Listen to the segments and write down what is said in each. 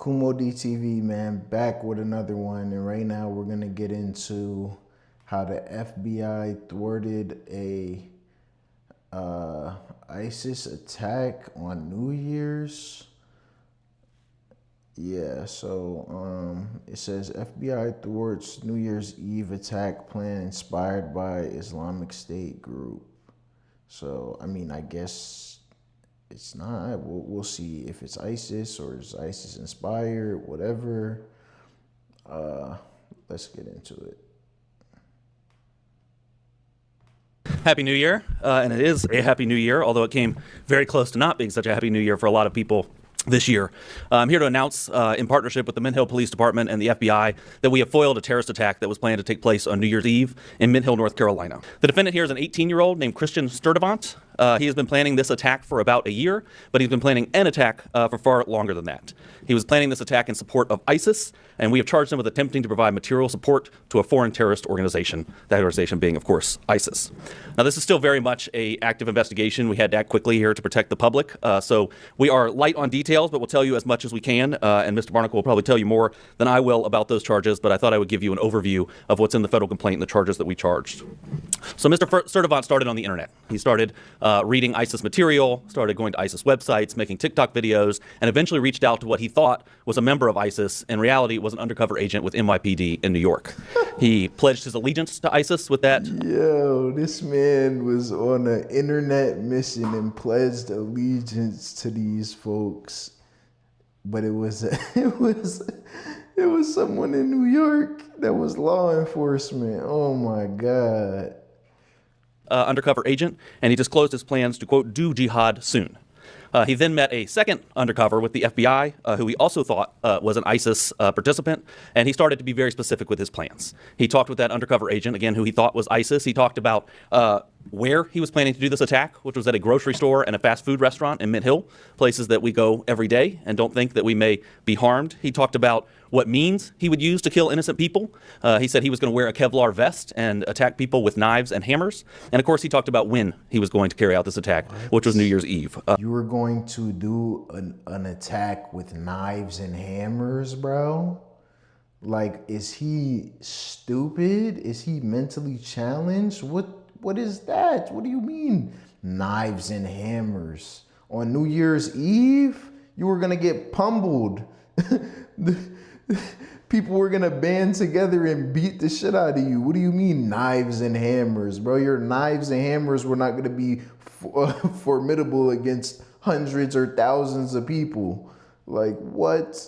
Kumo DTV, man, back with another one. And right now we're going to get into how the FBI thwarted a ISIS attack on New Year's. Yeah, so it says FBI thwarts New Year's Eve attack plan inspired by Islamic State group. So, I mean, I guess it's not. We'll see if it's ISIS or is ISIS inspired, whatever. Let's get into it. Happy New Year, and it is a Happy New Year, although it came very close to not being such a Happy New Year for a lot of people this year. I'm here to announce, in partnership with the Mint Hill Police Department and the FBI, that we have foiled a terrorist attack that was planned to take place on New Year's Eve in Mint Hill, North Carolina. The defendant here is an 18-year-old named Christian Sturdivant. He has been planning this attack for about a year, but he's been planning an attack for far longer than that. He was planning this attack in support of ISIS, and we have charged him with attempting to provide material support to a foreign terrorist organization, that organization being, of course, ISIS. Now, this is still very much an active investigation. We had to act quickly here to protect the public, so we are light on details, but we'll tell you as much as we can, and Mr. Barnacle will probably tell you more than I will about those charges, but I thought I would give you an overview of what's in the federal complaint and the charges that we charged. So Mr. Sturdivant started on the internet. He started reading ISIS material, started going to ISIS websites, making TikTok videos, and eventually reached out to what he thought was a member of ISIS. In reality, it was an undercover agent with NYPD in New York. He pledged his allegiance to ISIS with that. Yo, this man was on an internet mission and pledged allegiance to these folks. But it was someone in New York that was law enforcement. Oh my God. Undercover agent, and he disclosed his plans to, quote, do jihad soon. He then met a second undercover with the FBI, who he also thought was an ISIS participant, and he started to be very specific with his plans. He talked with that undercover agent, again, who he thought was ISIS. He talked about where he was planning to do this attack, which was at a grocery store and a fast food restaurant in Mint Hill, places that we go every day and don't think that we may be harmed. He talked about what means he would use to kill innocent people. He said he was going to wear a Kevlar vest and attack people with knives and hammers. And of course, he talked about when he was going to carry out this attack, which was New Year's Eve. You were going to do an attack with knives and hammers, bro? Like, is he stupid? Is he mentally challenged? What is that? What do you mean, knives and hammers? On New Year's Eve, you were gonna get pummeled. People were gonna band together and beat the shit out of you. What do you mean, knives and hammers, bro? Your knives and hammers were not gonna be formidable against hundreds or thousands of people. Like, what?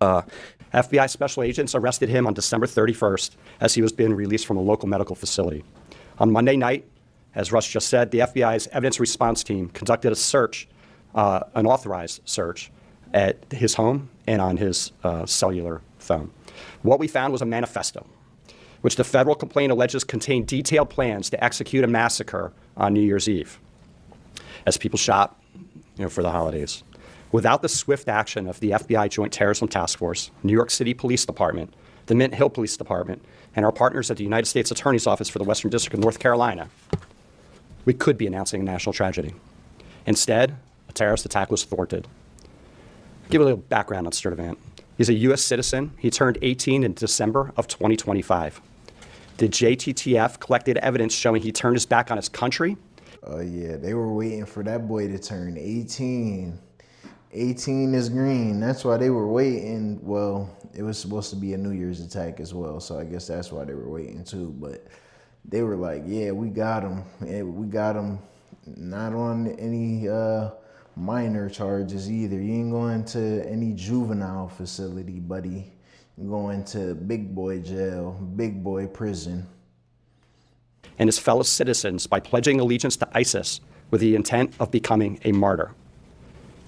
FBI special agents arrested him on December 31st as he was being released from a local medical facility. On Monday night, as Russ just said, the FBI's evidence response team conducted a search, an authorized search, at his home and on his cellular phone. What we found was a manifesto, which the federal complaint alleges contained detailed plans to execute a massacre on New Year's Eve as people shop, for the holidays. Without the swift action of the FBI Joint Terrorism Task Force, New York City Police Department, the Mint Hill Police Department, and our partners at the United States Attorney's Office for the Western District of North Carolina, we could be announcing a national tragedy. Instead, a terrorist attack was thwarted. I'll give a little background on Sturdivant. He's a U.S. citizen. He turned 18 in December of 2025. The JTTF collected evidence showing he turned his back on his country. Oh yeah, they were waiting for that boy to turn 18. 18 is green. That's why they were waiting. Well, it was supposed to be a New Year's attack as well, so I guess that's why they were waiting too. But they were like, yeah, we got him. We got him not on any minor charges either. You ain't going to any juvenile facility, buddy. You're going to big boy jail, big boy prison. And his fellow citizens by pledging allegiance to ISIS with the intent of becoming a martyr.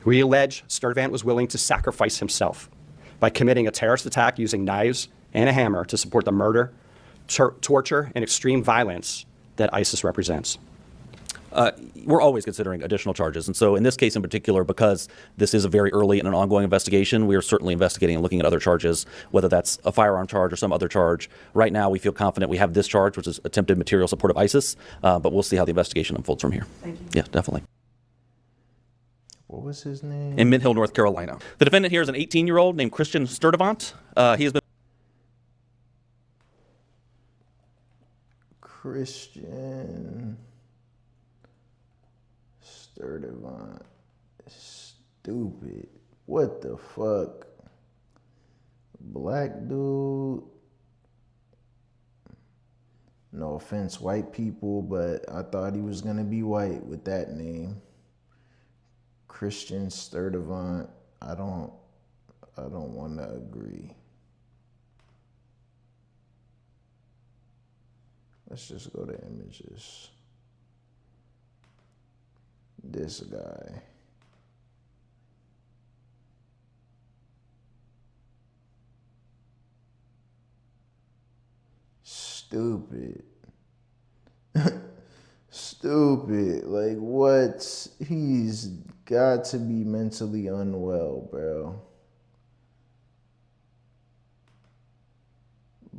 We allege Sturdivant was willing to sacrifice himself by committing a terrorist attack using knives and a hammer to support the murder, torture, and extreme violence that ISIS represents. We're always considering additional charges. And so in this case in particular, because this is a very early and an ongoing investigation, we are certainly investigating and looking at other charges, whether that's a firearm charge or some other charge. Right now, we feel confident we have this charge, which is attempted material support of ISIS, but we'll see how the investigation unfolds from here. Thank you. Yeah, definitely. What was his name? in Mint Hill, North Carolina. The defendant here is an 18-year-old named Christian Sturdivant. He has been Christian Sturdivant. Stupid. What the fuck? Black dude. No offense, white people, but I thought he was gonna be white with that name. Christian Sturdivant. I don't want to agree. Let's just go to images. This guy. Stupid. Stupid. Like, what? He's got to be mentally unwell, bro.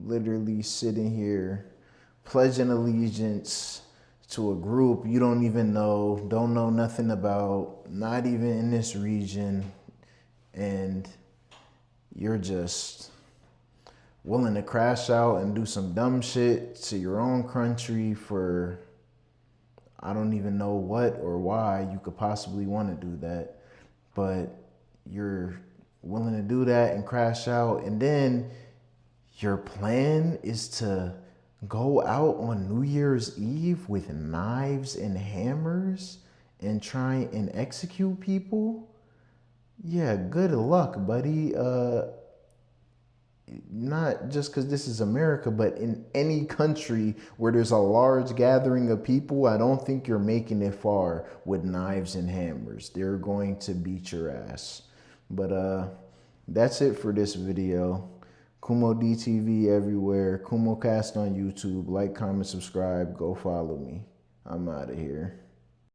Literally sitting here pledging allegiance to a group you don't even know, don't know nothing about, not even in this region, and you're just willing to crash out and do some dumb shit to your own country for I don't even know what or why you could possibly want to do that, but you're willing to do that and crash out, and then your plan is to go out on New Year's Eve with knives and hammers and try and execute people? Yeah, good luck, buddy. Not just because this is America, but in any country where there's a large gathering of people, I don't think you're making it far with knives and hammers. They're going to beat your ass. But that's it for this video. Kumo DTV everywhere. Kumo Cast on YouTube. Like, comment, subscribe. Go follow me. I'm out of here.